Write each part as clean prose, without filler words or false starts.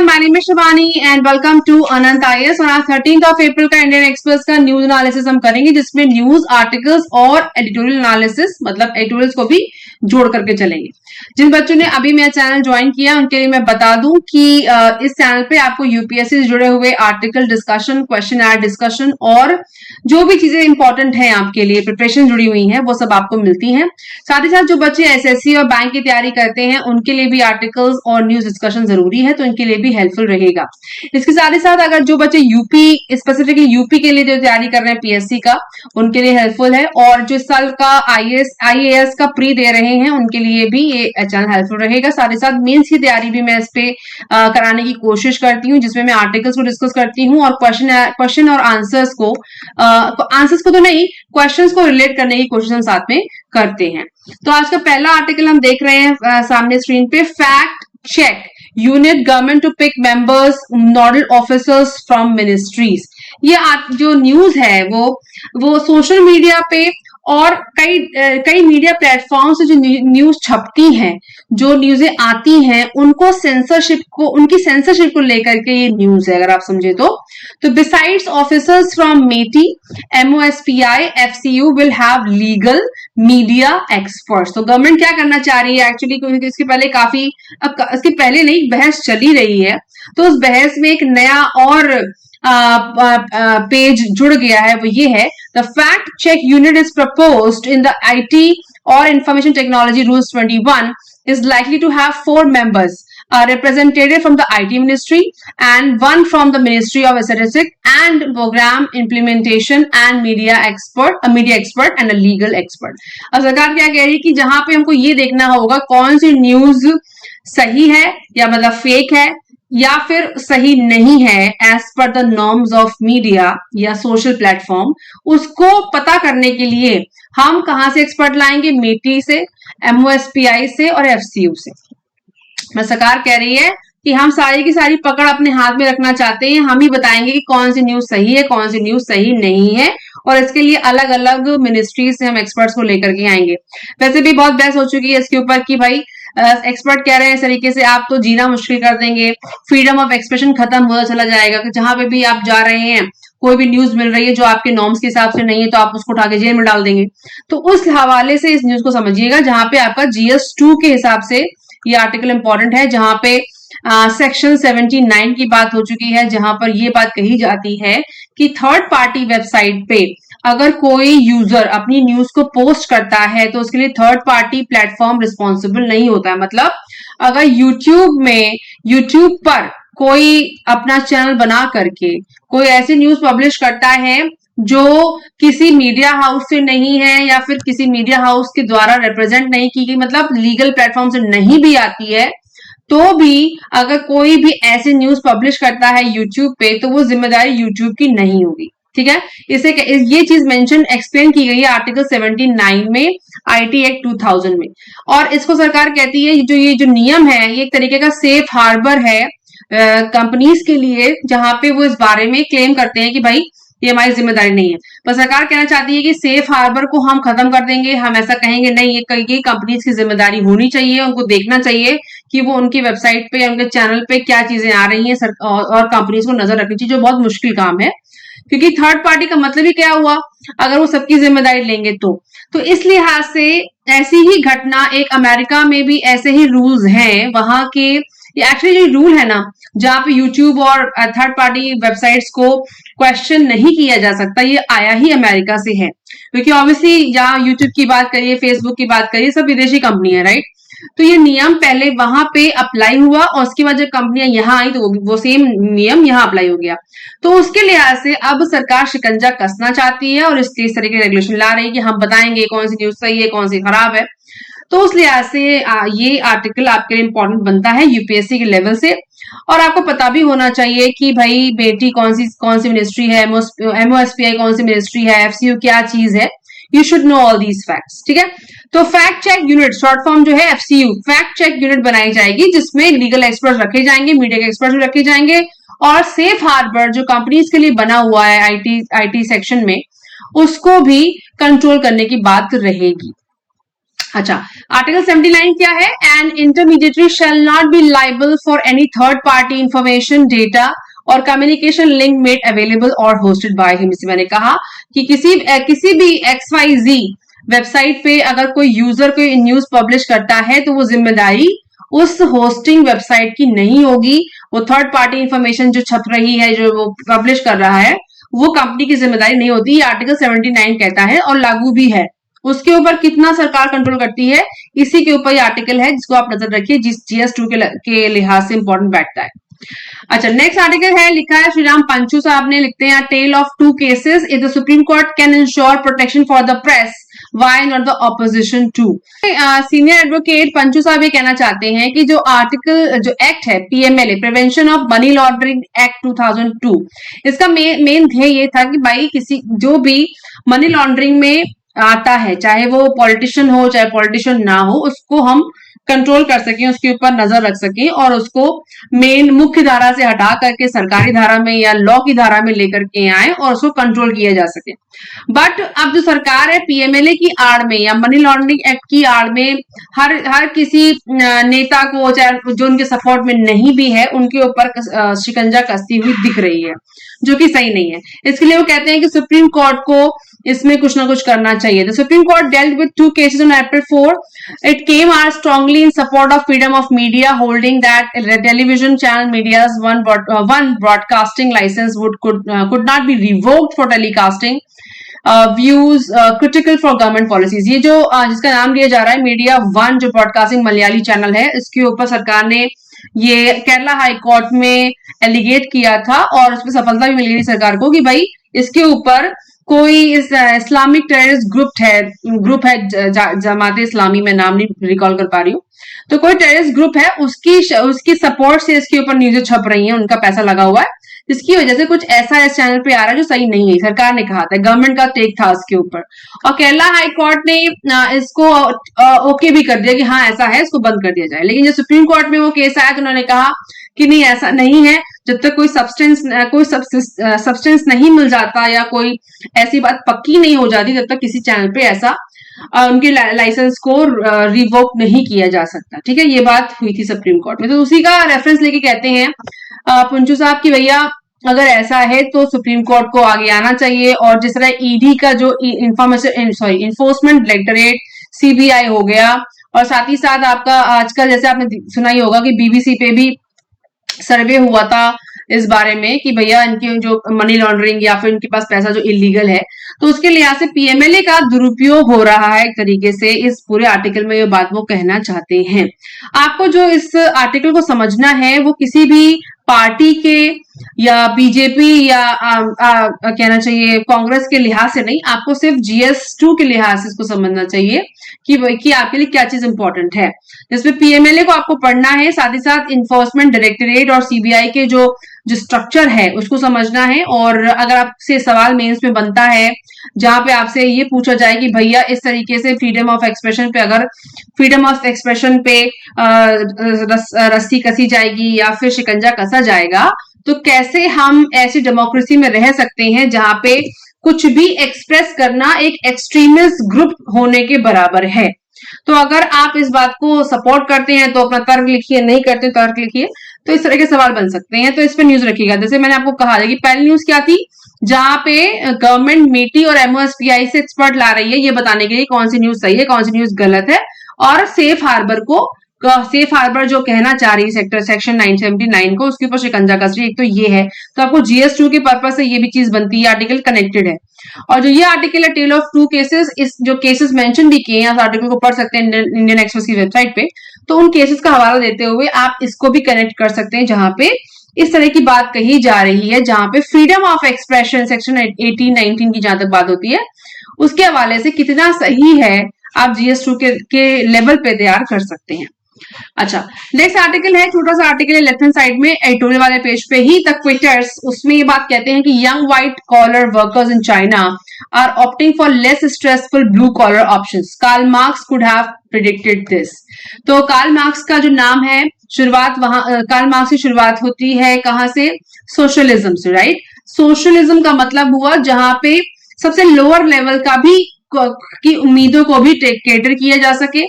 everyone, my name is Shivani and welcome to Anant IAS। और आज 13 अप्रैल का Indian express का न्यूज एनालिसिस हम करेंगे, जिसमें न्यूज आर्टिकल्स और एडिटोरियल एनालिसिस मतलब एडिटोरियल्स को भी जोड़ करके चलेंगे। जिन बच्चों ने अभी मेरा चैनल ज्वाइन किया उनके लिए मैं बता दूं कि इस चैनल पे आपको यूपीएससी से जुड़े हुए article discussion, question and discussion और जो भी चीजें इंपॉर्टेंट है आपके लिए प्रिपरेशन जुड़ी हुई है वो सब आपको मिलती हैं। साथ ही साथ जो बच्चे एसएससी और बैंक की तैयारी करते हैं उनके लिए भी आर्टिकल्स और न्यूज डिस्कशन जरूरी है, तो इनके लिए भी हेल्पफुल रहेगा। इसके साथ ही साथ अगर जो बच्चे यूपी स्पेसिफिकली यूपी के लिए जो तैयारी कर रहे हैं पीएससी का, उनके लिए हेल्पफुल है। और जो इस साल का आईएएस का प्री दे रहे हैं उनके लिए भी ये चैनल हेल्पफुल रहेगा। साथ ही साथ मेंस की तैयारी भी मैं इस पे कराने की कोशिश करती हूँ, जिसमें मैं आर्टिकल्स को डिस्कस करती हूँ और क्वेश्चन और आंसर्स को तो नहीं, क्वेश्चंस को रिलेट करने की कोशिश हम साथ में करते हैं। तो आज का पहला आर्टिकल हम देख रहे हैं सामने स्क्रीन पे, fact check unit government to pick members nodal officers from ministries. ये जो न्यूज है वो सोशल मीडिया पे और कई मीडिया प्लेटफॉर्म से जो न्यूज छपती हैं, जो न्यूज़ें आती हैं, उनकी सेंसरशिप को लेकर के ये न्यूज है, अगर आप समझे तो besides officers from MeitY, MoSPI, FCU will have legal media experts. तो गवर्नमेंट क्या करना चाह रही है एक्चुअली, क्योंकि इसके पहले नहीं बहस चली रही है, तो उस बहस में एक नया और पेज जुड़ गया है, वो ये है, the fact check unit is proposed in the IT और information technology rules 21 is likely to have 4 members, a representative from the IT ministry and one from the Ministry of Statistics and Program Implementation and media expert and a legal expert। अब सरकार क्या कह रही है कि जहां पे हमको ये देखना होगा कौन सी न्यूज सही है या मतलब फेक है या फिर सही नहीं है as per the norms of media या सोशल प्लेटफॉर्म, उसको पता करने के लिए हम कहां से एक्सपर्ट लाएंगे, मेटी से, एमओएसपीआई से और एफसीयू से। सरकार कह रही है कि हम सारी की सारी पकड़ अपने हाथ में रखना चाहते हैं, हम ही बताएंगे कि कौन सी न्यूज सही है, कौन सी न्यूज सही नहीं है, और इसके लिए अलग अलग मिनिस्ट्री से हम एक्सपर्ट्स को लेकर के आएंगे। वैसे भी बहुत बहस हो चुकी है इसके ऊपर कि भाई एक्सपर्ट कह रहे हैं इस तरीके से आप तो जीना मुश्किल कर देंगे, फ्रीडम ऑफ एक्सप्रेशन खत्म होता चला जाएगा, कि जहां पे भी आप जा रहे हैं कोई भी न्यूज मिल रही है जो आपके नॉर्म्स के हिसाब से नहीं है तो आप उसको उठा के जेल में डाल देंगे। तो उस हवाले से इस न्यूज को समझिएगा, जहां पे आपका GS2 के हिसाब से ये आर्टिकल इंपॉर्टेंट है, जहां पे सेक्शन 79 की बात हो चुकी है, जहां पर ये बात कही जाती है कि थर्ड पार्टी वेबसाइट पे अगर कोई यूजर अपनी न्यूज को पोस्ट करता है तो उसके लिए थर्ड पार्टी प्लेटफॉर्म रिस्पॉन्सिबल नहीं होता है। मतलब अगर यूट्यूब पर कोई अपना चैनल बना करके कोई ऐसी न्यूज पब्लिश करता है जो किसी मीडिया हाउस से नहीं है या फिर किसी मीडिया हाउस के द्वारा रिप्रेजेंट नहीं की गई, मतलब लीगल प्लेटफॉर्म से नहीं भी आती है, तो भी अगर कोई भी ऐसी न्यूज पब्लिश करता है यूट्यूब पे तो वो जिम्मेदारी यूट्यूब की नहीं होगी। ठीक है, ये चीज मेंशन एक्सप्लेन की गई है आर्टिकल 79 में आईटी एक्ट 2000 में। और इसको सरकार कहती है ये जो नियम है ये एक तरीके का सेफ हार्बर है कंपनीज के लिए, जहां पे वो इस बारे में क्लेम करते हैं कि भाई ये हमारी जिम्मेदारी नहीं है। पर सरकार कहना चाहती है कि सेफ हार्बर को हम खत्म कर देंगे, हम ऐसा कहेंगे नहीं, ये कंपनीज की जिम्मेदारी होनी चाहिए, उनको देखना चाहिए कि वो उनकी वेबसाइट पे या उनके चैनल पे क्या चीजें आ रही हैं और कंपनीज को नजर रखनी चाहिए, जो बहुत मुश्किल काम है, क्योंकि थर्ड पार्टी का मतलब ही क्या हुआ अगर वो सबकी जिम्मेदारी लेंगे तो इस लिहाज से ऐसी ही घटना एक अमेरिका में भी ऐसे ही रूल्स हैं, वहां के एक्चुअली जो रूल है ना, जहां पे यूट्यूब और थर्ड पार्टी वेबसाइट्स को क्वेश्चन नहीं किया जा सकता, ये आया ही अमेरिका से है, क्योंकि ऑब्वियसली जहां यूट्यूब की बात करिए, फेसबुक की बात करिए, सब विदेशी कंपनी है, राइट। तो ये नियम पहले वहां पे अप्लाई हुआ और उसके बाद जब कंपनियां यहाँ आई तो वो सेम नियम यहाँ अप्लाई हो गया। तो उसके लिहाज से अब सरकार शिकंजा कसना चाहती है और इसलिए इस तरह के रेगुलेशन ला रही है कि हम बताएंगे कौन सी न्यूज सही है, कौन सी खराब है। तो उस लिहाज से ये आर्टिकल आपके लिए इंपॉर्टेंट बनता है यूपीएससी के लेवल से, और आपको पता भी होना चाहिए कि भाई बेटी कौन सी मिनिस्ट्री है, एमओएसपीआई कौन सी मिनिस्ट्री है, एफसीयू क्या चीज है, you should know all these facts. ठीक है, तो fact check unit short form जो है एफसीयू, फैक्ट चेक यूनिट बनाई जाएगी, जिसमें लीगल एक्सपर्ट रखे जाएंगे, मीडिया के एक्सपर्ट भी रखे जाएंगे, और सेफ हार्बर जो कंपनीज के लिए बना हुआ है आईटी सेक्शन में, उसको भी कंट्रोल करने की बात रहेगी। अच्छा, आर्टिकल 79 क्या है? An intermediary shall not be liable for any third party information, data और कम्युनिकेशन लिंक मेड अवेलेबल और होस्टेड बाय हिम। इसी मैंने कहा कि किसी भी XYZ वेबसाइट पे अगर कोई यूजर कोई न्यूज पब्लिश करता है तो वो जिम्मेदारी उस होस्टिंग वेबसाइट की नहीं होगी। वो थर्ड पार्टी इंफॉर्मेशन जो छप रही है, जो वो पब्लिश कर रहा है, वो कंपनी की जिम्मेदारी नहीं होती। ये आर्टिकल 79 कहता है और लागू भी है। उसके ऊपर कितना सरकार कंट्रोल करती है, इसी के ऊपर ये आर्टिकल है, जिसको आप नजर रखिए, जिस GS2 के लिहाज से इंपॉर्टेंट बैठता है। अच्छा, नेक्स्ट आर्टिकल है, लिखा है श्रीराम पंचू साहब ने, लिखते हैं tale of two cases if the supreme court can ensure protection for the press, why not the opposition too. Senior advocate Panchu साहब ये कहना चाहते हैं कि जो आर्टिकल जो एक्ट है PMLA, prevention of money laundering act 2002, इसका मेन ध्येय ये था कि भाई किसी जो भी मनी लॉन्ड्रिंग में आता है, चाहे वो पॉलिटिशियन हो चाहे पॉलिटिशियन ना हो, उसको हम कंट्रोल कर सकें, उसके ऊपर नजर रख सकें और उसको मेन मुख्य धारा से हटा करके सरकारी धारा में या लॉ की धारा में लेकर के आए और उसको कंट्रोल किया जा सके। बट अब जो सरकार है PMLA की आड़ में या मनी लॉन्ड्रिंग एक्ट की आड़ में हर किसी नेता को, चाहे जो उनके सपोर्ट में नहीं भी है, उनके ऊपर शिकंजा कसती हुई दिख रही है, जो कि सही नहीं है। इसके लिए वो कहते हैं कि सुप्रीम कोर्ट को इसमें कुछ ना कुछ करना चाहिए। The supreme court dealt with 2 cases on April 4. It came out strongly in support of freedom of media, holding that television channel media's one broadcasting license could not be revoked for telecasting views critical for government policies। ये जो जिसका नाम लिया जा रहा है media one, जो broadcasting Malayali channel है, इसके ऊपर सरकार ने ये केरला हाई कोर्ट में एलिगेट किया था और उसमें सफलता भी मिल गई सरकार को कि भाई इसके ऊपर कोई इस्लामिक टेररिस्ट ग्रुप है जमात इस्लामी, मैं नाम नहीं रिकॉल कर पा रही हूँ, तो कोई टेररिस्ट ग्रुप है, उसकी सपोर्ट से इसके ऊपर न्यूज़ें छप रही हैं, उनका पैसा लगा हुआ है, जिसकी वजह से कुछ ऐसा इस चैनल पे आ रहा है जो सही नहीं है। सरकार ने कहा था, गवर्नमेंट का टेक था उसके ऊपर, और केरला हाई कोर्ट ने इसको ओके भी कर दिया कि हाँ ऐसा है, इसको बंद कर दिया जाए। लेकिन जब सुप्रीम कोर्ट में वो केस आया तो उन्होंने कहा कि नहीं, ऐसा नहीं है, जब तक कोई सब्सटेंस नहीं मिल जाता या कोई ऐसी बात पक्की नहीं हो जाती, तब तक किसी चैनल पे ऐसा उनके लाइसेंस को रिवोक नहीं किया जा सकता। ठीक है, ये बात हुई थी सुप्रीम कोर्ट में, तो उसी का रेफरेंस लेके कहते हैं पुंचू साहब की भैया अगर ऐसा है तो सुप्रीम कोर्ट को आगे आना चाहिए। और जिस तरह ईडी का जो इन्फोर्समेंट डायरेक्टरेट CBI हो गया, और साथ ही साथ आपका आजकल जैसे आपने सुना ही होगा कि BBC पे भी सर्वे हुआ था इस बारे में कि भैया इनकी जो मनी लॉन्ड्रिंग या फिर इनके पास पैसा जो इलीगल है, तो उसके लिहाज से PMLA का दुरुपयोग हो रहा है एक तरीके से। इस पूरे आर्टिकल में ये बात वो कहना चाहते हैं। आपको जो इस आर्टिकल को समझना है वो किसी भी पार्टी के या BJP या कहना चाहिए कांग्रेस के लिहाज से नहीं, आपको सिर्फ GS2 के लिहाज से इसको समझना चाहिए कि आपके लिए क्या चीज इंपॉर्टेंट है। जिसमें PMLA को आपको पढ़ना है, साथ ही साथ इन्फोर्समेंट डायरेक्टरेट और CBI के जो स्ट्रक्चर है उसको समझना है। और अगर आपसे सवाल मेंस में बनता है जहां पे आपसे ये पूछा जाए कि भैया इस तरीके से फ्रीडम ऑफ एक्सप्रेशन पे, अगर फ्रीडम ऑफ एक्सप्रेशन पे रस्सी कसी जाएगी या फिर शिकंजा कसा जाएगा, तो कैसे हम ऐसी डेमोक्रेसी में रह सकते हैं जहां पे कुछ भी एक्सप्रेस करना एक एक्सट्रीमिस्ट ग्रुप होने के बराबर है। तो अगर आप इस बात को सपोर्ट करते हैं तो अपना तर्क लिखिए, नहीं करते तर्क लिखिए। तो इस तरह के सवाल बन सकते हैं, तो इस पे न्यूज रखिएगा। जैसे मैंने आपको कहा था कि पहली न्यूज क्या थी, जहां पे गवर्नमेंट METI और MOSPI से एक्सपर्ट ला रही है ये बताने के लिए कौन सी न्यूज सही है, कौन सी न्यूज गलत है, और सेफ हार्बर जो कहना चाह रही है सेक्शन 979 को, उसके ऊपर शिकंजा कस रही है। एक तो ये है, तो आपको GS2 के पर्पज से ये भी चीज बनती है, आर्टिकल कनेक्टेड है। और जो ये आर्टिकल है टेल ऑफ टू केसेस, इस जो केसेस मेंशन भी किए हैं, आर्टिकल को पढ़ सकते हैं इंडियन एक्सप्रेस की वेबसाइट पे, तो उन केसेस का हवाला देते हुए आप इसको भी कनेक्ट कर सकते हैं जहां पे इस तरह की बात कही जा रही है, जहां पे फ्रीडम ऑफ एक्सप्रेशन सेक्शन 18-19 की जहां तक बात होती है, उसके हवाले से कितना सही है आप GS2 के लेवल पे तैयार कर सकते हैं। अच्छा, नेक्स्ट आर्टिकल है, छोटा सा आर्टिकल है लेफ्ट हैंड साइड में एडिटोरियल वाले पेज पे ही, द क्विटर्स। उसमें ये बात कहते हैं कि young white collar workers in China are opting for less stressful blue collar options, Karl Marx could have predicted this. तो कार्ल मार्क्स का जो नाम है, शुरुआत वहां कार्ल मार्क्स की शुरुआत होती है कहां से, सोशलिज्म से, राइट। सोशलिज्म का मतलब हुआ जहां पे सबसे लोअर लेवल का भी की उम्मीदों को भी केटर किया जा सके,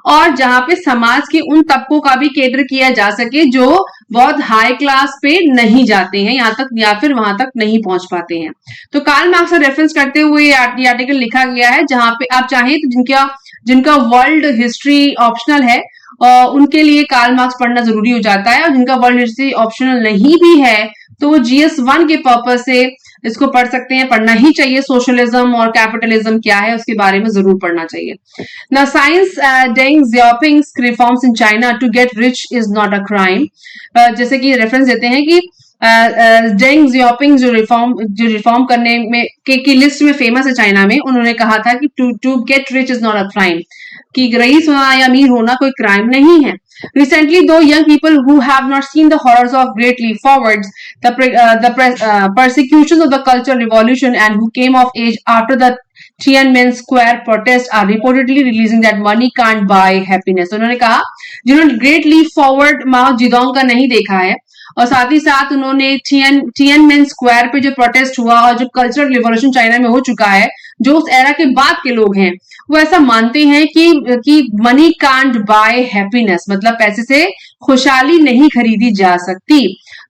और जहां पे समाज के उन तबकों का भी केटर किया जा सके जो बहुत हाई क्लास पे नहीं जाते हैं यहाँ तक, या फिर वहां तक नहीं पहुंच पाते हैं। तो कार्ल मार्क्स का रेफरेंस करते हुए ये आर्टिकल लिखा गया है, जहां पे आप चाहें तो जिनका जिनका वर्ल्ड हिस्ट्री ऑप्शनल है उनके लिए कार्ल मार्क्स पढ़ना जरूरी हो जाता है, और जिनका वर्ल्ड हिस्ट्री ऑप्शनल नहीं भी है तो वो GS1 के पर्पज से इसको पढ़ सकते हैं, पढ़ना ही चाहिए। सोशलिज्म और कैपिटलिज्म क्या है उसके बारे में जरूर पढ़ना चाहिए। Now, science Deng Xiaoping's reforms in China to get rich is not a crime. जैसे कि रेफरेंस देते हैं कि डेंग जियाओपिंग जो रिफॉर्म करने में की लिस्ट में फेमस है चाइना में, उन्होंने कहा था कि to get rich is not a crime, कि रईस होना या अमीर होना कोई क्राइम नहीं है। Recently, though, young people who have not seen the horrors of Great Leap Forwards, the persecutions of the Cultural Revolution, and who came of age after the Tiananmen Square protest are reportedly releasing that money can't buy happiness. उन्होंने कहा जिन्होंने great leap forward माओ जिदोंग का नहीं देखा है, और साथ ही साथ उन्होंने टियानमेन स्क्वायर पे जो प्रोटेस्ट हुआ और जो कल्चरल रिवॉल्यूशन चाइना में हो चुका है, जो उस एरा के बाद के लोग हैं, वो ऐसा मानते हैं कि मनी कांट बाय हैप्पीनेस, मतलब पैसे से खुशहाली नहीं खरीदी जा सकती।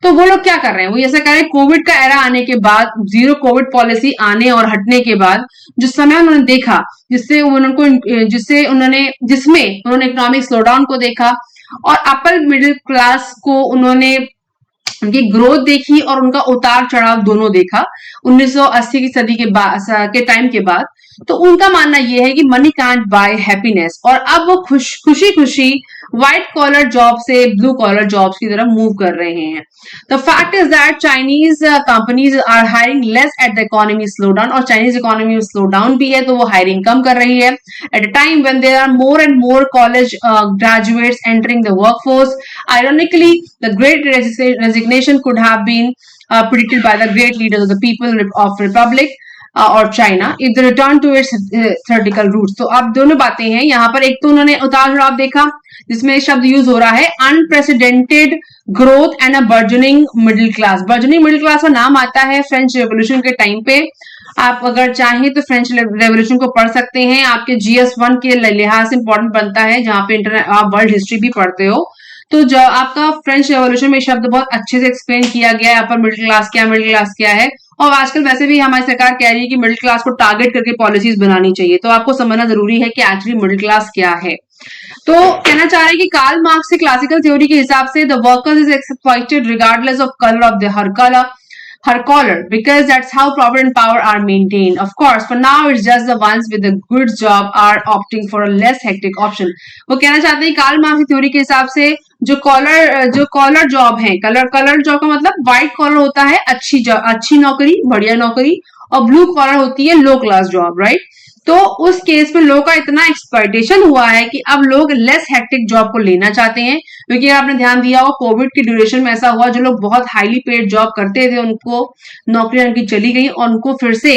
तो वो लोग क्या कर रहे हैं, वो ऐसा कर रहे हैं कोविड का एरा आने के बाद, जीरो कोविड पॉलिसी आने और हटने के बाद जो समय उन्होंने देखा, जिसमें उन्होंने इकोनॉमिक स्लोडाउन को देखा और अपर मिडिल क्लास को उन्होंने उनकी ग्रोथ देखी और उनका उतार चढ़ाव दोनों देखा 1980 की सदी के टाइम के बाद। तो उनका मानना यह है कि मनी कांट बाय हैप्पीनेस, और अब वो खुशी खुशी व्हाइट कॉलर जॉब से ब्लू कॉलर जॉब्स की तरफ मूव कर रहे हैं। The fact is that Chinese companies are hiring less at the economy slow down, और चाइनीज इकोनॉमी में स्लो डाउन भी है तो वो हायरिंग कम कर रही है at a time when there are more and more college graduates entering the workforce. Ironically the great resignation could have been predicted by the great leaders of the people of Republic और China if the return to its theoretical roots. तो अब दोनों बातें हैं यहाँ पर, एक तो उन्होंने उतार चढ़ाव देखा जिसमें शब्द यूज हो रहा है unprecedented growth and a burgeoning middle class. Burgeoning middle class का नाम आता है फ्रेंच रेवोल्यूशन के टाइम पे। आप अगर चाहें तो फ्रेंच रेवोल्यूशन को पढ़ सकते हैं, आपके GS1 के लिहाज से इंपॉर्टेंट बनता है, जहां पे आप वर्ल्ड हिस्ट्री भी पढ़ते हो। तो जो आपका फ्रेंच रेवोल्यूशन में शब्द बहुत अच्छे से एक्सप्लेन किया गया है, अपर मिडिल क्लास क्या, मिडिल क्लास क्या है, और आजकल वैसे भी हमारी सरकार कह रही है कि मिडिल क्लास को टारगेट करके पॉलिसीज बनानी चाहिए। तो आपको समझना जरूरी है कि एक्चुअली मिडिल क्लास क्या है। तो कहना चाह रहे हैं कि कार्ल मार्क्स की क्लासिकल थ्योरी के हिसाब से the workers is exploited regardless of colour of her collar, because that's how profit and power are maintained. Of course, for now it's just the ones with a good job are opting for a less hectic option. वो कहना चाहते हैं Karl Marx की theory के हिसाब से जो collar job है, कलर जॉब का मतलब व्हाइट कॉलर होता है अच्छी नौकरी, बढ़िया नौकरी, और ब्लू कॉलर होती है लो क्लास जॉब, राइट। तो उस केस में लोगों का इतना एक्सप्लॉइटेशन हुआ है कि अब लोग लेस हेक्टिक जॉब को लेना चाहते हैं, क्योंकि आपने ध्यान दिया हो कोविड की ड्यूरेशन में ऐसा हुआ, जो लोग बहुत हाईली पेड जॉब करते थे उनको नौकरियां उनकी चली गई और उनको फिर से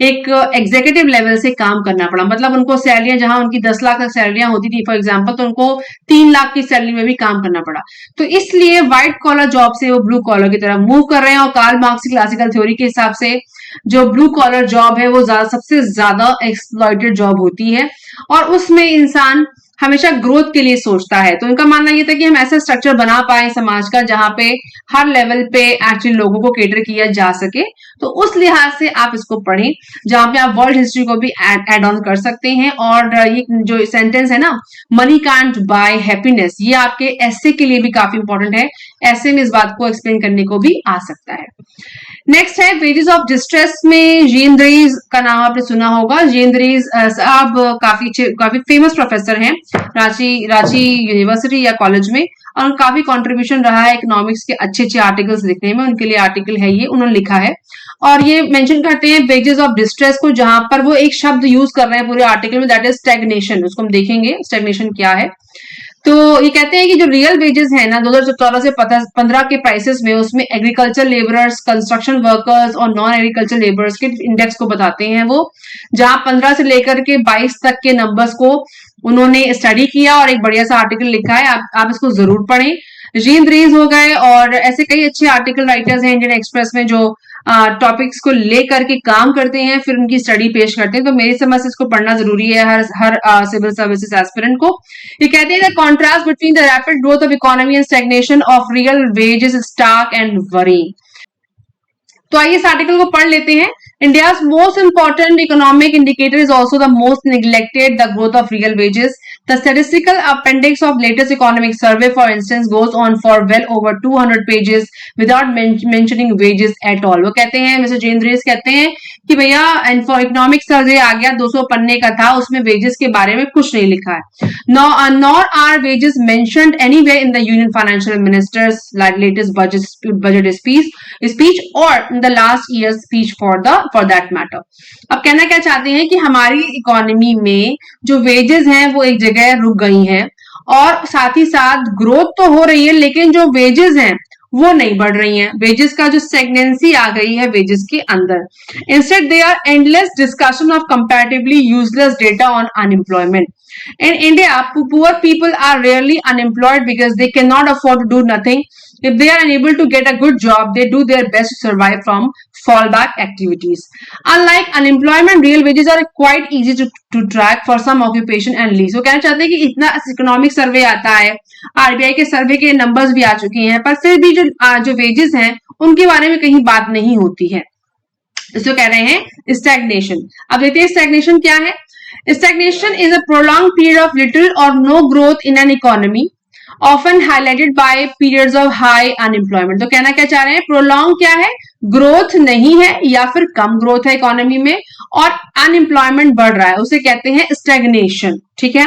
एक एग्जीक्यूटिव लेवल से काम करना पड़ा। मतलब उनको सैलरियां जहां उनकी 10 लाख तक सैलरियां होती थी फॉर एग्जांपल, तो उनको 3 लाख की सैलरी में भी काम करना पड़ा। तो इसलिए व्हाइट कॉलर जॉब से वो ब्लू कॉलर की तरफ मूव कर रहे हैं, और कार्ल मार्क्स की क्लासिकल थ्योरी के हिसाब से जो ब्लू कॉलर जॉब है वो सबसे ज्यादा एक्सप्लॉइटेड जॉब होती है, और उसमें इंसान हमेशा ग्रोथ के लिए सोचता है। तो उनका मानना यह था कि हम ऐसा स्ट्रक्चर बना पाए समाज का जहां पे हर लेवल पे एक्चुअली लोगों को केटर किया जा सके। तो उस लिहाज से आप इसको पढ़ें, जहां पे आप वर्ल्ड हिस्ट्री को भी एड ऑन कर सकते हैं। और ये जो सेंटेंस है ना, मनी कांट बाय हैप्पीनेस, ये आपके एसे के लिए भी काफी इंपॉर्टेंट है, एसे में इस बात को एक्सप्लेन करने को भी आ सकता है। नेक्स्ट है वेजेस ऑफ डिस्ट्रेस में जीन ड्रेइस का नाम आपने सुना होगा। जीन ड्रेइस साहब काफी फेमस प्रोफेसर हैं रांची यूनिवर्सिटी या कॉलेज में, और काफी कंट्रीब्यूशन रहा है इकोनॉमिक्स के अच्छे आर्टिकल्स लिखने में। उनके लिए आर्टिकल है ये, उन्होंने लिखा है, और ये मेंशन करते हैं वेजेस ऑफ डिस्ट्रेस को, जहां पर वो एक शब्द यूज कर रहे हैं पूरे आर्टिकल में, दैट इज स्टैग्नेशन। उसको हम देखेंगे स्टैग्नेशन क्या है। तो ये कहते हैं कि जो रियल वेजेस है ना 2014 से 15 के प्राइसेस में, उसमें एग्रीकल्चर लेबरर्स, कंस्ट्रक्शन वर्कर्स और नॉन एग्रीकल्चर लेबरर्स के इंडेक्स को बताते हैं वो, जहां 15 से लेकर के 22 तक के नंबर्स को उन्होंने स्टडी किया और एक बढ़िया सा आर्टिकल लिखा है, आप इसको जरूर पढ़ें। जीन ड्रेइस हो गए, और ऐसे कई अच्छे आर्टिकल राइटर्स हैं इंडियन एक्सप्रेस में जो टॉपिक्स को लेकर के काम करते हैं, फिर उनकी स्टडी पेश करते हैं। तो मेरी समझ से इसको पढ़ना जरूरी है हर सिविल सर्विसेज एस्पिरेंट को। ये कहते हैं contrast between the rapid growth of economy and stagnation of real wages stark and worrying. तो आइए इस आर्टिकल को पढ़ लेते हैं। India's most important economic indicator is also the most neglected, the growth of real wages. The statistical appendix of latest economic survey, for instance, goes on for well over 200 pages without mentioning wages at all. वो कहते हैं, mister जेंद्रेस कहते हैं कि भैया economic survey आ गया 200 पन्ने का था, उसमें वेजेस के बारे में कुछ नहीं लिखा है। Nor are wages mentioned anywhere in the Union Financial Minister's latest budget speech or in the last year's speech for that matter. अब कहना क्या चाहते हैं कि हमारी इकोनॉमी में जो वेजेस हैं वो एक जगह रुक गई हैं, और साथ ही साथ ग्रोथ तो हो रही है लेकिन जो वेजेस हैं वो नहीं बढ़ रही हैं। वेजेस का जो स्टैग्नेंसी आ गई है वेजेस के अंदर। Instead they are endless discussion of comparatively useless data on unemployment. In India, poor people are rarely unemployed because they cannot afford to do nothing. If they are unable to get a good job, they do their best to survive from fallback activities. Unlike unemployment, real wages are quite easy to track for some occupation and lease. वो कहना चाहते हैं कि इतना economic survey आता है, RBI के सर्वे के नंबर्स भी आ चुके हैं, पर फिर भी जो वेजेस हैं उनके बारे में कहीं बात नहीं होती है। इसको कह रहे हैं स्टैग्नेशन। अब देखते हैं स्टैग्नेशन क्या है। Stagnation is a prolonged period of little or no growth in an economy, often highlighted by periods of high unemployment. तो कहना क्या चाह रहे हैं, प्रोलॉन्ग क्या है, ग्रोथ नहीं है या फिर कम ग्रोथ है इकोनॉमी में और अनएम्प्लॉयमेंट बढ़ रहा है, उसे कहते हैं स्टैग्नेशन। ठीक है,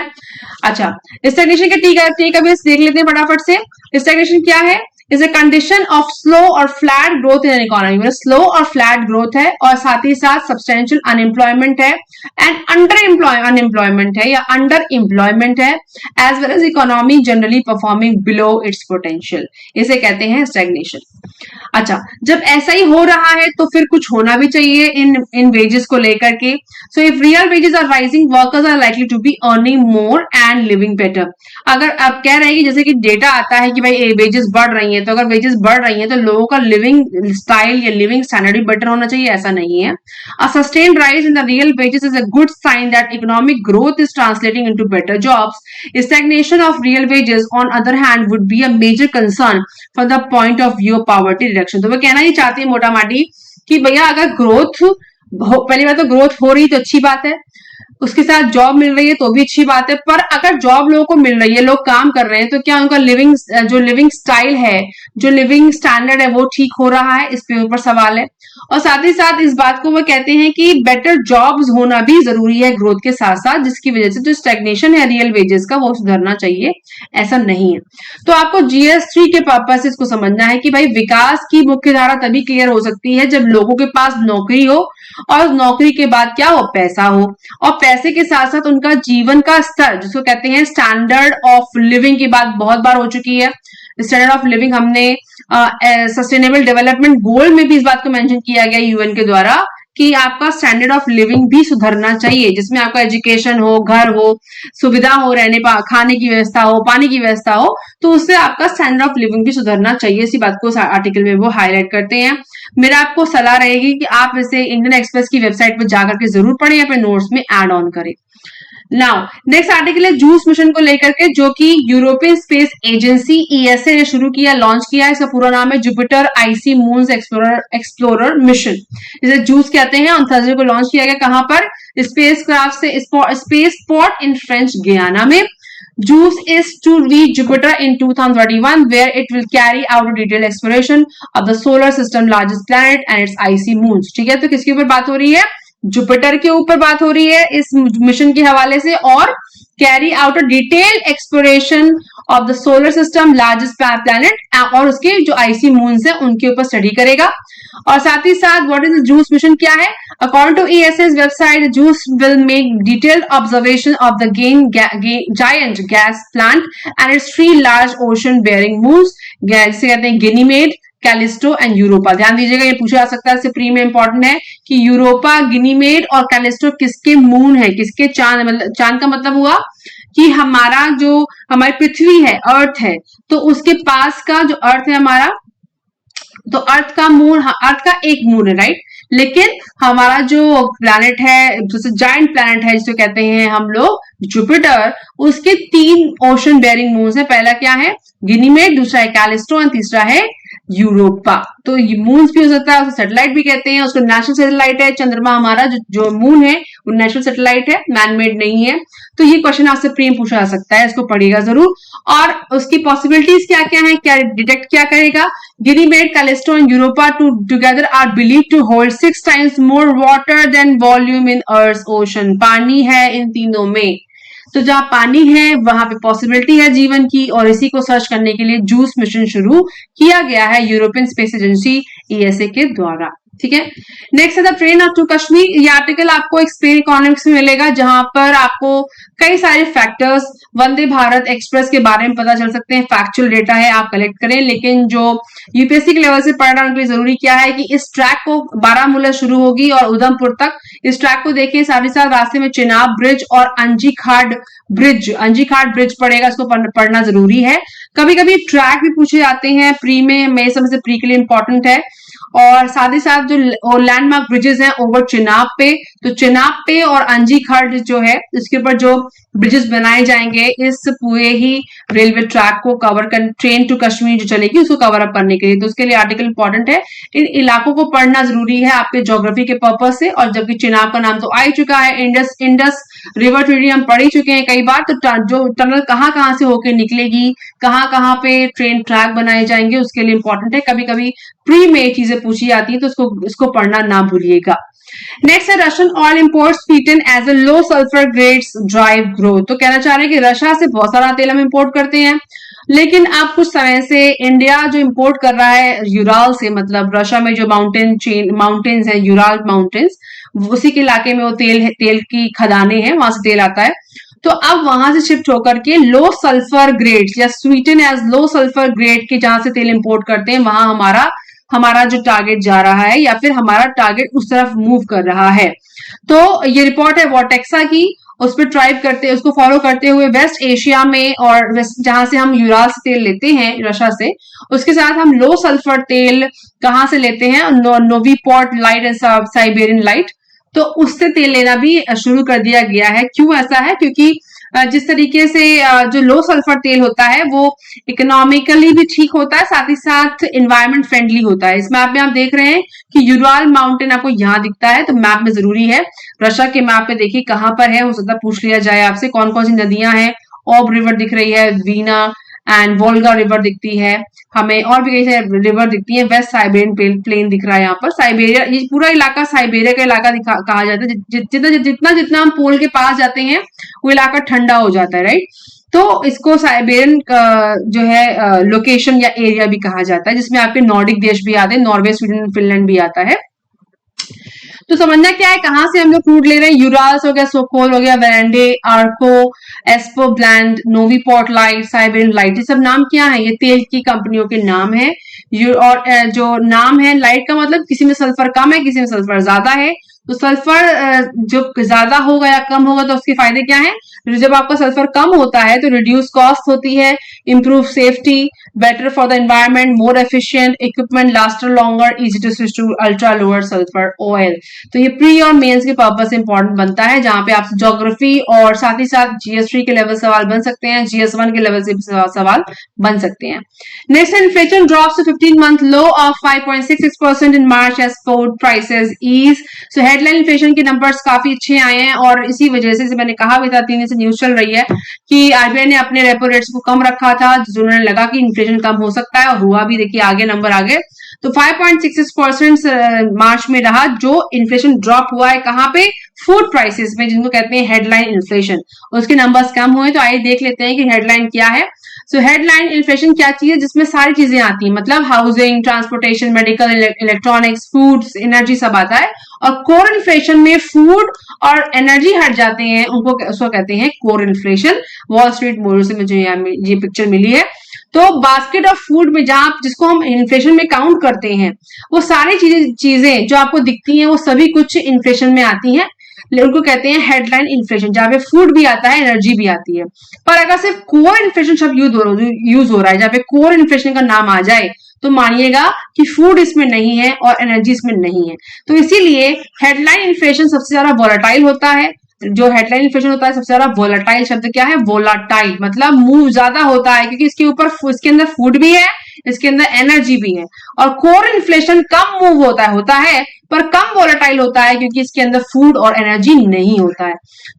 अच्छा स्टैग्नेशन के ठीक है, देख लेते हैं फटाफट से। स्टैग्नेशन क्या है, is a condition of slow or flat growth in an economy. मतलब स्लो और फ्लैट ग्रोथ है और साथ ही साथ सब्सटेंशियल अनएम्प्लॉयमेंट है एंड अनएम्प्लॉयमेंट है या अंडर एम्प्लॉयमेंट है, as well as economy generally performing below its potential. इसे कहते हैं स्टैग्नेशन। अच्छा, जब ऐसा ही हो रहा है तो फिर कुछ होना भी चाहिए इन वेजेस को लेकर के। So if real wages are rising, workers are likely to be earning more and living better. अगर आप कह रहे हैं कि जैसे कि डेटा आता है कि भाई वेजेस बढ़ रही है, तो अगर वेजेस बढ़ रही है तो लोगों का लिविंग स्टाइल या लिविंग स्टैंडर्ड भी बेटर होना चाहिए, ऐसा नहीं है। A sustained rise in the real wages is a good sign that economic growth is translating into better jobs. Stagnation of real wages on other hand would be a major concern from the point of view of poverty reduction. तो वो कहना ही चाहती है मोटा माटी कि भैया अगर ग्रोथ पहली बात तो ग्रोथ हो रही तो अच्छी बात है, उसके साथ जॉब मिल रही है तो भी अच्छी बात है, पर अगर जॉब लोगों को मिल रही है, लोग काम कर रहे हैं, तो क्या उनका लिविंग स्टाइल है, जो लिविंग स्टैंडर्ड है वो ठीक हो रहा है, इस पे ऊपर सवाल है। और साथ ही साथ इस बात को वो कहते हैं कि बेटर जॉब्स होना भी जरूरी है ग्रोथ के साथ साथ, जिसकी वजह से जो स्टैग्नेशन है रियल वेजेस का वो सुधरना चाहिए, ऐसा नहीं है। तो आपको GS3 के पर्पस से इसको समझना है कि भाई विकास की मुख्य धारा तभी क्लियर हो सकती है जब लोगों के पास नौकरी हो और नौकरी के बाद क्या हो, पैसा हो, और पैसे के साथ साथ उनका जीवन का स्तर, जिसको कहते हैं स्टैंडर्ड ऑफ लिविंग की बात बहुत बार हो चुकी है। स्टैंडर्ड ऑफ लिविंग हमने सस्टेनेबल डेवलपमेंट गोल में भी इस बात को मेंशन किया गया यूएन के द्वारा कि आपका स्टैंडर्ड ऑफ लिविंग भी सुधरना चाहिए, जिसमें आपका एजुकेशन हो, घर हो, सुविधा हो, रहने खाने की व्यवस्था हो, पानी की व्यवस्था हो, तो उससे आपका स्टैंडर्ड ऑफ लिविंग भी सुधरना चाहिए। इसी बात को आर्टिकल में वो हाईलाइट करते हैं। मेरा आपको सलाह रहेगी कि आप इसे इंडियन एक्सप्रेस की वेबसाइट पर जाकर के जरूर पढ़ें, अपने नोट्स में ऐड ऑन करें। नाउ नेक्स्ट आर्टिकल है जूस मिशन को लेकर के, जो कि यूरोपियन स्पेस एजेंसी ESA ने शुरू किया, लॉन्च किया। इसका पूरा नाम है Jupiter IC moons explorer mission. इसे जूस कहते हैं। ऑन थर्सडे को लॉन्च किया गया। कहां पर, स्पेस क्राफ्ट से स्पेस पोर्ट इन फ्रेंच गियाना में। JUICE is to reach Jupiter in 2031, where it will carry out a detailed exploration of the solar system largest planet and its icy moons। ठीक है, तो किसके ऊपर बात हो रही है, जुपिटर के ऊपर बात हो रही है इस मिशन के हवाले से, और carry out a detailed exploration of the solar system largest planet, और उसके जो आईसी मून्स है उनके ऊपर स्टडी करेगा। और साथ ही साथ what is the Juice mission क्या है, according to ESA's website, Juice will make detailed observation of the giant gas planet and its 3 large ocean bearing moons, जिसे कहते हैं गिनीमेड, कैलिस्टो एंड यूरोपा। ध्यान दीजिएगा, ये पूछा जा सकता है, इससे प्री में इंपॉर्टेंट है कि यूरोपा, गिनीमेड और कैलिस्टो किसके मून है, किसके चांद। मतलब चांद का मतलब हुआ कि हमारा जो हमारी पृथ्वी है, अर्थ है, तो उसके पास का जो अर्थ है हमारा, तो अर्थ का एक मून है, राइट। लेकिन हमारा जो प्लैनेट है, जैसे जाइंट प्लैनेट है जिसे कहते हैं हम लोग जुपिटर, उसके 3 ओशन बेयरिंग मून्स है। पहला क्या है, गिनीमेड, दूसरा है कैलिस्टो एंड तीसरा है यूरोपा। तो ये मून्स भी हो सकता है, उसको सैटेलाइट भी कहते हैं, उसको नेशनल सैटेलाइट है। चंद्रमा हमारा जो मून है वो नेशनल सैटेलाइट है, मैनमेड नहीं है। तो ये क्वेश्चन आपसे प्री पूछा जा सकता है, इसको पढ़िएगा जरूर। और उसकी पॉसिबिलिटीज क्या क्या है, क्या डिटेक्ट क्या करेगा। Ganymede, Callisto and Europa together are believe to hold 6 times more water than volume in Earth's ocean। पानी है इन तीनों में, तो जहां पानी है वहां पे पॉसिबिलिटी है जीवन की, और इसी को सर्च करने के लिए जूस मिशन शुरू किया गया है यूरोपियन स्पेस एजेंसी ईएसए के द्वारा। ठीक है। नेक्स्ट है the train up to Kashmir. ये आर्टिकल आपको एक्सप्लेन इकोनॉमिक्स में मिलेगा, जहां पर आपको कई सारे फैक्टर्स वंदे भारत एक्सप्रेस के बारे में पता चल सकते हैं। फैक्चुअल डेटा है, आप कलेक्ट करें। लेकिन जो यूपीएससी के लेवल से पढ़ना उनके लिए जरूरी क्या है कि इस ट्रैक को बारामूला शुरू होगी और उधमपुर तक इस ट्रैक को देखें। साथ ही साथ रास्ते में चिनाब ब्रिज और अंजीखाड़ ब्रिज पड़ेगा, इसको पढ़ना जरूरी है। कभी कभी ट्रैक भी पूछे जाते हैं प्री में, मेरे समझ से प्री के लिए इंपॉर्टेंट है। और साथ ही साथ जो लैंडमार्क ब्रिजेस हैं ओवर चिनाब पे, तो चिनाब पे और अंजीखाड़ जो है इसके ऊपर जो ब्रिजेस बनाए जाएंगे इस पूरे ही रेलवे ट्रैक को कवर कर, ट्रेन टू कश्मीर जो चलेगी उसको कवर अप करने के लिए। तो उसके लिए आर्टिकल इंपॉर्टेंट है। इन इलाकों को पढ़ना जरूरी है आपके ज्योग्राफी के पर्पज से। और जबकि चिनाब का नाम तो आ ही चुका है, इंडस रिवर थ्योरी हम पढ़ ही चुके हैं कई बार। तो जो टनल कहाँ से होकर निकलेगी, कहाँ पे ट्रेन ट्रैक बनाए जाएंगे, उसके लिए इंपॉर्टेंट है। कभी कभी प्री में चीजें पूछी जाती है, तो इसको पढ़ना ना भूलिएगा। नेक्स्ट है Russian oil imports sweeten as a low sulphur grades drive growth. तो कहना चाह रहे हैं कि रशिया से बहुत सारा तेल हम इंपोर्ट करते हैं, लेकिन अब कुछ समय से इंडिया जो इंपोर्ट कर रहा है यूराल से, मतलब रशिया में जो माउंटेन्स है यूराल माउंटेन्स, उसी के इलाके में वो तेल की खदानें हैं, वहां से तेल आता है। तो अब वहां से शिफ्ट होकर के लो सल्फर ग्रेड्स या स्वीटन एज लो सल्फर ग्रेड के जहां से तेल इंपोर्ट करते हैं, वहां हमारा जो टारगेट जा रहा है या फिर हमारा टारगेट उस तरफ मूव कर रहा है। तो ये रिपोर्ट है वॉटेक्सा की, उस पर उसको फॉलो करते हुए वेस्ट एशिया में और जहां से हम यूराल से तेल लेते हैं रशिया से, उसके साथ हम लो सल्फर तेल कहां से लेते हैं, नोवीपोर्ट लाइट एंड साइबेरियन लाइट, तो उससे तेल लेना भी शुरू कर दिया गया है। क्यों ऐसा है, क्योंकि जिस तरीके से जो लो सल्फर तेल होता है वो इकोनॉमिकली भी ठीक होता है, साथ ही साथ एनवायरमेंट फ्रेंडली होता है। इस मैप में आप देख रहे हैं कि यूराल माउंटेन आपको यहाँ दिखता है, तो मैप में जरूरी है रशिया के मैप पे देखिए कहां पर है, हो सकता है पूछ लिया जाए आपसे कौन कौन सी नदियां हैं। ऑब रिवर दिख रही है, वीना एंड वोल्गा रिवर दिखती है हमें, और भी कई सारी रिवर दिखती है। वेस्ट साइबेरियन प्लेन दिख रहा है यहाँ पर, साइबेरिया, ये पूरा इलाका साइबेरिया का इलाका कहा जाता है। जितना हम पोल के पास जाते हैं वो इलाका ठंडा हो जाता है, राइट। तो इसको साइबेरियन जो है लोकेशन या एरिया भी कहा जाता है, जिसमें आपके नॉर्डिक देश भी आते हैं, नॉर्वे, स्वीडन, फिनलैंड भी आता है। तो समझना क्या है, कहां से हम लोग क्रूड ले रहे हैं। यूराल्स हो गया, सोकोल हो गया, वेरेंडे, आर्को, एस्पो ब्लैंड, नोवीपोर्ट लाइट, साइबेरियन लाइट, ये सब नाम क्या है, ये तेल की कंपनियों के नाम है। और जो नाम है, लाइट का मतलब किसी में सल्फर कम है, किसी में सल्फर ज्यादा है। तो सल्फर जो ज्यादा होगा या कम होगा तो उसके फायदे क्या है, जब आपका सल्फर कम होता है तो रिड्यूस कॉस्ट होती है, improve safety, better for the environment, more efficient equipment, last longer, easy to switch to ultra lower sulphur oil. तो ये प्री और मेंस के पर्पज से इंपॉर्टेंट बनता है, जहां पे आप ज्योग्राफी और साथ ही साथ जीएस3 के लेवल सवाल बन सकते हैं, जीएस1 के लेवल से सवाल बन सकते हैं। Next, inflation drops to 15-month low of 5.66% in March as food prices ease। So headline inflation के नंबर्स काफी अच्छे आए हैं, और इसी वजह से मैंने कहा भी था, 3 दिन से न्यूज चल रही है कि आरबीआई ने अपने रेपो रेट्स को कम रखा था, जिन्होंने लगा कि इन्फ्लेशन कम हो सकता है, और हुआ भी। देखिए आगे नंबर आगे, तो 5.66% मार्च में रहा। जो इन्फ्लेशन ड्रॉप हुआ है कहां पे, फूड प्राइसेस में, जिनको कहते हैं हेडलाइन इन्फ्लेशन, उसके नंबर्स कम हुए। तो आइए देख लेते हैं कि हेडलाइन क्या है। सो हेडलाइन इन्फ्लेशन क्या चीज है, जिसमें सारी चीजें आती हैं, मतलब housing, transportation, medical, electronics, foods, energy सब आता है। और कोर इन्फ्लेशन में फूड और एनर्जी हट जाते हैं, उसको कहते हैं कोर इन्फ्लेशन। वॉल स्ट्रीट मोर से मुझे ये पिक्चर मिली है। तो बास्केट ऑफ फूड में, जहां जिसको हम इन्फ्लेशन में काउंट करते हैं, वो सारी चीजें जो आपको दिखती हैं वो सभी कुछ इन्फ्लेशन में आती हैं, उनको कहते हैं हेडलाइन इन्फ्लेशन, जहां पे फूड भी आता है, एनर्जी भी आती है। पर अगर सिर्फ कोर इन्फ्लेशन शब्द यूज हो रहा है, जहां पे कोर इन्फ्लेशन का नाम आ जाए, तो मानिएगा कि फूड इसमें नहीं है और एनर्जी इसमें नहीं है। तो इसीलिए हेडलाइन इन्फ्लेशन सबसे ज्यादा वोलेटाइल होता है। जो हेडलाइन इन्फ्लेशन होता है सबसे ज्यादा वोलेटाइल, शब्द क्या है, वोलाटाइल, मतलब मूव ज्यादा होता है, क्योंकि इसके ऊपर इसके अंदर फूड भी है, इसके अंदर एनर्जी भी है। और कोर इन्फ्लेशन कम मूव होता है पर कम वोलेटाइल होता है, क्योंकि इसके अंदर फूड और एनर्जी नहीं होता है।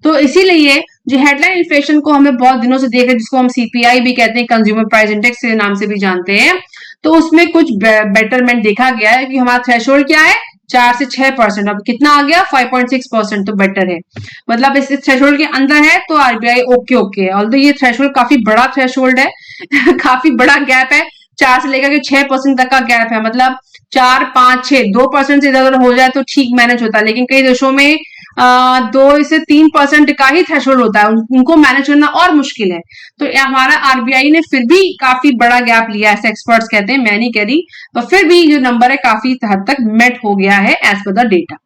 तो इसीलिए जो हेडलाइन इन्फ्लेशन को हमें बहुत दिनों से देख रहे हैं, जिसको हम सीपीआई भी कहते हैं, कंज्यूमर प्राइस इंडेक्स के नाम से भी जानते हैं, तो उसमें कुछ बेटरमेंट देखा गया है कि हमारा थ्रेशोल्ड क्या है, 4 से 6%। अब कितना आ गया, 5.6%, तो बेटर है। मतलब इस थ्रेशोल्ड के अंदर है तो आरबीआई ओके ओके है। ऑल्दो ये थ्रेशोल्ड काफी बड़ा थ्रेशोल्ड है काफी बड़ा गैप है, 4 से लेकर के 6% तक का गैप है। मतलब 4, 5, 6, 2% से इधर उधर हो जाए तो ठीक मैनेज होता है, लेकिन कई देशों में 2 से 3% का ही थ्रेशोल्ड होता है, उनको मैनेज करना और मुश्किल है। तो हमारा आरबीआई ने फिर भी काफी बड़ा गैप लिया, ऐसे एक्सपर्ट्स कहते हैं, मैं नहीं कह रही, पर फिर भी जो नंबर है काफी हद तक मेट हो गया है एज पर द डेटा।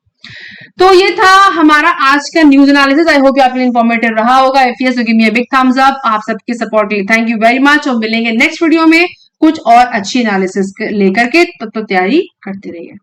तो ये था हमारा आज का न्यूज एनालिसिस। आई होप आपके लिए इंफॉर्मेटिव रहा होगा। If yes, give me a big thumbs up. आप सबके सपोर्ट के लिए थैंक यू वेरी मच, और मिलेंगे नेक्स्ट वीडियो में कुछ और अच्छी एनालिसिस लेकर के। तब तो तैयारी करते रहिए।